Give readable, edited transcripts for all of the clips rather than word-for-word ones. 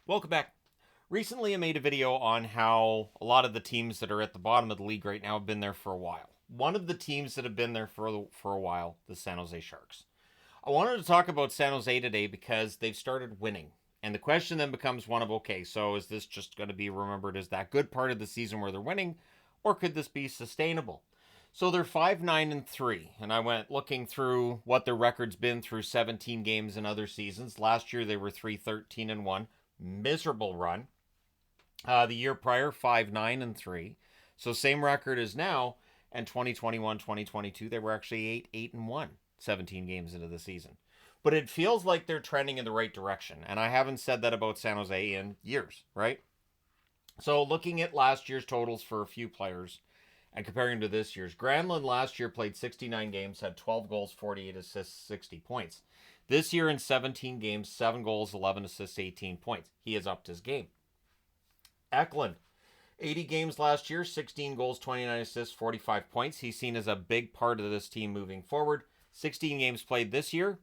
Welcome back. Recently, I made a video on how a lot of the teams that are at the bottom of the league right now have been there for a while. One of the teams that have been there for a while, the San Jose Sharks. I wanted to talk about San Jose today because they've started winning. And the question then becomes one of, okay, so is this just going to be remembered as that good part of the season where they're winning, or could this be sustainable? So they're 5-9-3, and I went looking through what their record's been through 17 games in other seasons. Last year they were 3-13-1, miserable run. The year prior, 5-9-3, so same record as now. And 2021-2022, they were actually 8-8-1, 17 games into the season. But it feels like they're trending in the right direction, and I haven't said that about San Jose in years, right? So looking at last year's totals for a few players and comparing to this year's, Granlund last year played 69 games, had 12 goals, 48 assists, 60 points. This year in 17 games, 7 goals, 11 assists, 18 points. He has upped his game. Eklund, 80 games last year, 16 goals, 29 assists, 45 points. He's seen as a big part of this team moving forward. 16 games played this year,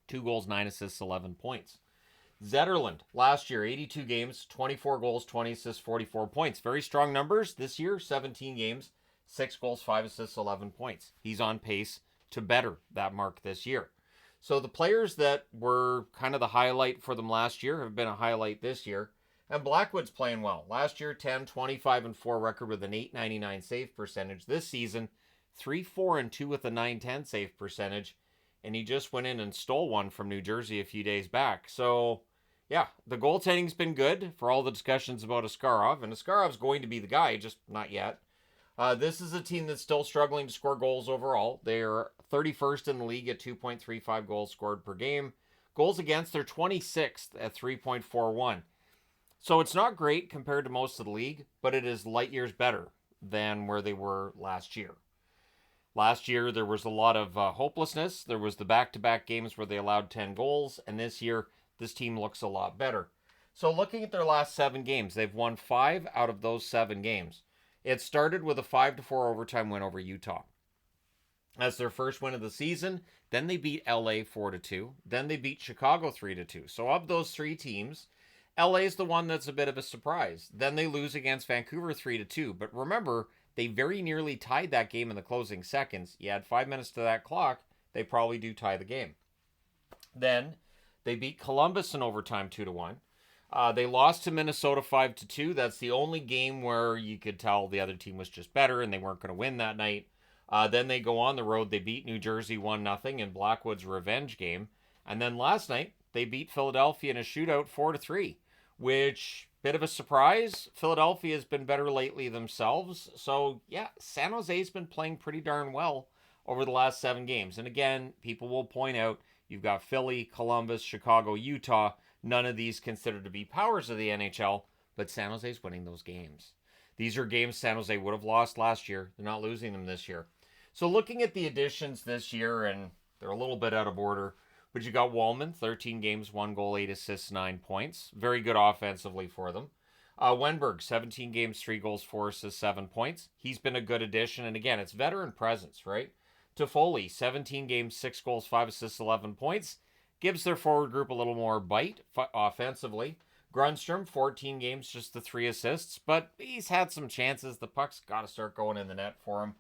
2 goals, 9 assists, 11 points. Zetterlund, last year, 82 games, 24 goals, 20 assists, 44 points. Very strong numbers. This year, 17 games, 6 goals, 5 assists, 11 points. He's on pace to better that mark this year. So the players that were kind of the highlight for them last year have been a highlight this year. And Blackwood's playing well. Last year, 10-25-4 record with an 899 save percentage. This season, 3-4-2 with a 910 save percentage. And he just went in and stole one from New Jersey a few days back. So, yeah, the goaltending's been good for all the discussions about Askarov. And Askarov's going to be the guy, just not yet. This is a team that's still struggling to score goals overall. They're 31st in the league at 2.35 goals scored per game. Goals against, they're 26th at 3.41. So it's not great compared to most of the league, but it is light years better than where they were last year. Last year, there was a lot of hopelessness. There was the back-to-back games where they allowed 10 goals, and this year, this team looks a lot better. So looking at their last 7 games, they've won 5 out of those 7 games. It started with a 5-4 overtime win over Utah. That's their first win of the season. Then they beat LA 4-2. Then they beat Chicago 3-2. So of those 3 teams, LA is the one that's a bit of a surprise. Then they lose against Vancouver 3-2. But remember, they very nearly tied that game in the closing seconds. You add 5 minutes to that clock, they probably do tie the game. Then they beat Columbus in overtime 2-1. They lost to Minnesota 5-2. That's the only game where you could tell the other team was just better and they weren't going to win that night. Then they go on the road. They beat New Jersey 1-0 in Blackwood's revenge game. And then last night, they beat Philadelphia in a shootout 4-3, which, bit of a surprise. Philadelphia has been better lately themselves. So, yeah, San Jose's been playing pretty darn well over the last 7 games. And again, people will point out you've got Philly, Columbus, Chicago, Utah. None of these considered to be powers of the NHL, but San Jose's winning those games. These are games San Jose would have lost last year. They're not losing them this year. So looking at the additions this year, and they're a little bit out of order, but you got Wallman, 13 games, 1 goal, 8 assists, 9 points. Very good offensively for them. Wenberg, 17 games, 3 goals, 4 assists, 7 points. He's been a good addition, and again, it's veteran presence, right? Toffoli, 17 games, 6 goals, 5 assists, 11 points. Gives their forward group a little more bite offensively. Grundstrom, 14 games, just the 3 assists, but he's had some chances. The puck's got to start going in the net for him.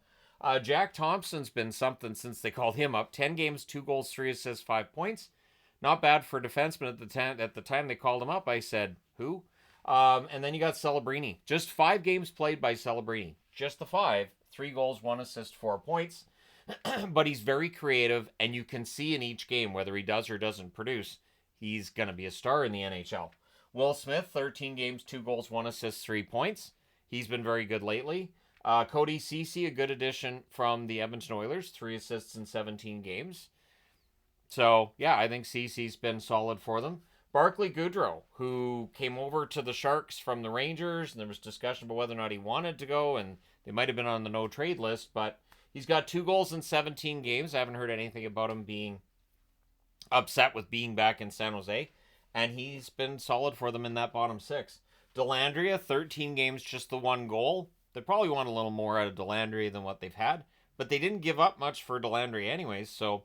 Jack Thompson's been something since they called him up. 10 games, 2 goals, 3 assists, 5 points. Not bad for a defenseman at the time they called him up. I said, who? And then you got Celebrini. Just 5 games played by Celebrini. Just the 5. 3 goals, 1 assist, 4 points. But he's very creative, and you can see in each game, whether he does or doesn't produce, he's going to be a star in the NHL. Will Smith, 13 games, 2 goals, 1 assist, 3 points. He's been very good lately. Cody Ceci, a good addition from the Edmonton Oilers, 3 assists in 17 games. So, yeah, I think Ceci's been solid for them. Barclay Goodrow, who came over to the Sharks from the Rangers, and there was discussion about whether or not he wanted to go, and they might have been on the no-trade list, but he's got 2 goals in 17 games. I haven't heard anything about him being upset with being back in San Jose, and he's been solid for them in that bottom 6. Dellandrea, 13 games, just the 1 goal. They probably want a little more out of Dellandrea than what they've had, but they didn't give up much for Dellandrea anyways, so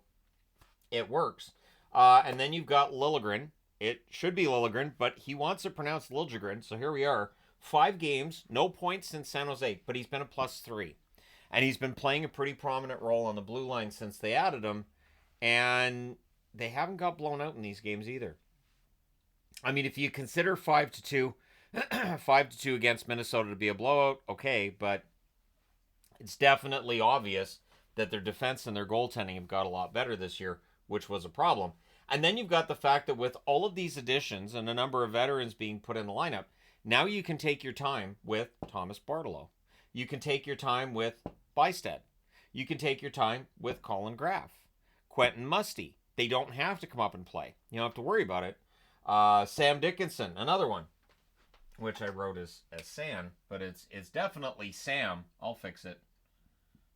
it works. And then you've got Liljegren, It should be Liljegren, but he wants it pronounced Liljegren, so here we are. 5 games, no points since San Jose, but he's been a +3. And he's been playing a pretty prominent role on the blue line since they added him, and they haven't got blown out in these games either. I mean, if you consider 5-2, 5-2 against Minnesota to be a blowout, okay, but it's definitely obvious that their defense and their goaltending have got a lot better this year, which was a problem. And then you've got the fact that with all of these additions and a number of veterans being put in the lineup, now you can take your time with Thomas Bartolo. You can take your time with Bysted. You can take your time with Colin Graff. Quentin Musty. They don't have to come up and play. You don't have to worry about it. Sam Dickinson, another one, which I wrote as Sam, but it's definitely Sam. I'll fix it.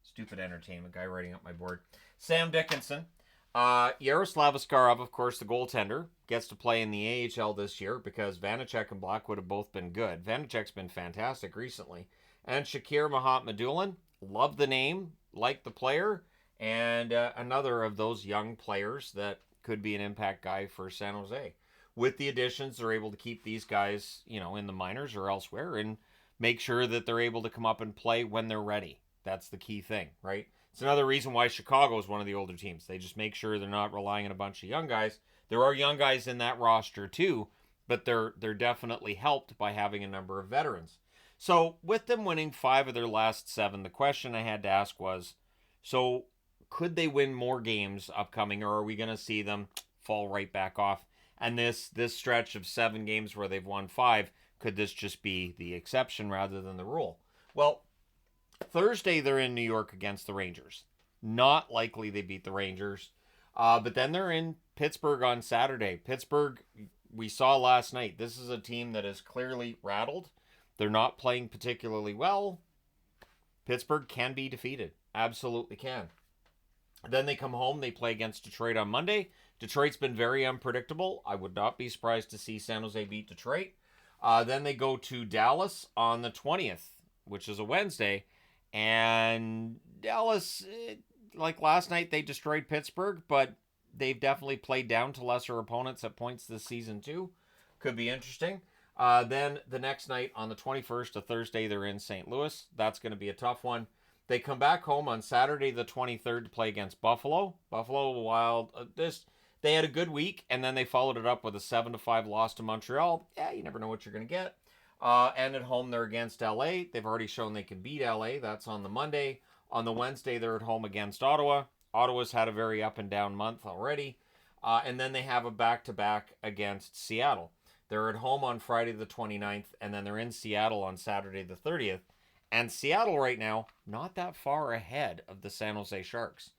Stupid entertainment guy writing up my board. Sam Dickinson. Yaroslav Askarov, of course, the goaltender, gets to play in the AHL this year because Vanacek and Blackwood have both been good. Vanacek's been fantastic recently. And Shakir Mahatmadullin, love the name, like the player, and another of those young players that could be an impact guy for San Jose. With the additions, they're able to keep these guys, in the minors or elsewhere and make sure that they're able to come up and play when they're ready. That's the key thing, right? It's another reason why Chicago is one of the older teams. They just make sure they're not relying on a bunch of young guys. There are young guys in that roster too, but they're definitely helped by having a number of veterans. So with them winning 5 of their last 7, the question I had to ask was, so could they win more games upcoming, or are we going to see them fall right back off? And this stretch of 7 games where they've won 5, could this just be the exception rather than the rule? Well, Thursday they're in New York against the Rangers. Not likely they beat the Rangers. But then they're in Pittsburgh on Saturday. Pittsburgh, we saw last night, this is a team that is clearly rattled. They're not playing particularly well. Pittsburgh can be defeated. Absolutely can. Then they come home. They play against Detroit on Monday. Detroit's been very unpredictable. I would not be surprised to see San Jose beat Detroit. Then they go to Dallas on the 20th, which is a Wednesday. And Dallas, like last night, they destroyed Pittsburgh, but they've definitely played down to lesser opponents at points this season too. Could be interesting. Then the next night on the 21st, a Thursday, they're in St. Louis. That's going to be a tough one. They come back home on Saturday the 23rd to play against Buffalo. Buffalo Wild, they had a good week, and then they followed it up with a 7-5 loss to Montreal. Yeah, you never know what you're going to get. And at home, they're against LA. They've already shown they can beat LA. That's on the Monday. On the Wednesday, they're at home against Ottawa. Ottawa's had a very up and down month already. And then they have a back-to-back against Seattle. They're at home on Friday the 29th, and then they're in Seattle on Saturday the 30th. And Seattle right now, not that far ahead of the San Jose Sharks.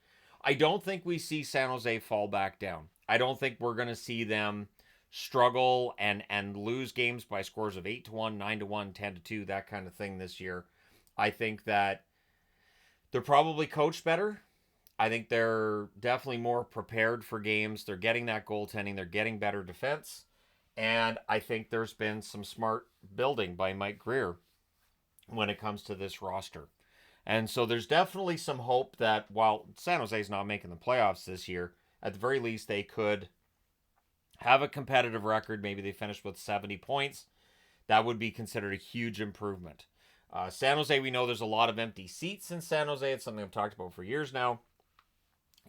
I don't think we see San Jose fall back down. I don't think we're going to see them struggle and lose games by scores of 8-1, 9-1, 10-2, that kind of thing this year. I think that they're probably coached better. I think they're definitely more prepared for games. They're getting that goaltending. They're getting better defense. And I think there's been some smart building by Mike Grier when it comes to this roster. And so there's definitely some hope that while San Jose's not making the playoffs this year, at the very least they could have a competitive record. Maybe they finish with 70 points. That would be considered a huge improvement. San Jose, we know there's a lot of empty seats in San Jose. It's something I've talked about for years now.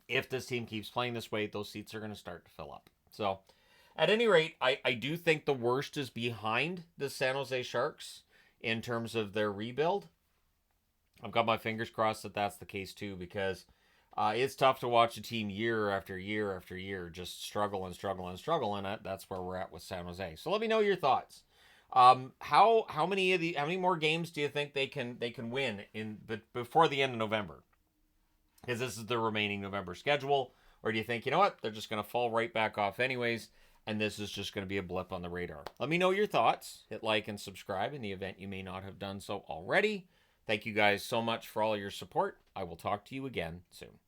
If this team keeps playing this way, those seats are going to start to fill up. So, at any rate, I do think the worst is behind the San Jose Sharks in terms of their rebuild. I've got my fingers crossed that that's the case too, because it's tough to watch a team year after year after year just struggle and struggle and struggle, and that's where we're at with San Jose. So let me know your thoughts. How many more games do you think they can win before the end of November? Because this is the remaining November schedule, or do you think, you know what, they're just going to fall right back off anyways, and this is just going to be a blip on the radar? Let me know your thoughts. Hit like and subscribe in the event you may not have done so already. Thank you guys so much for all your support. I will talk to you again soon.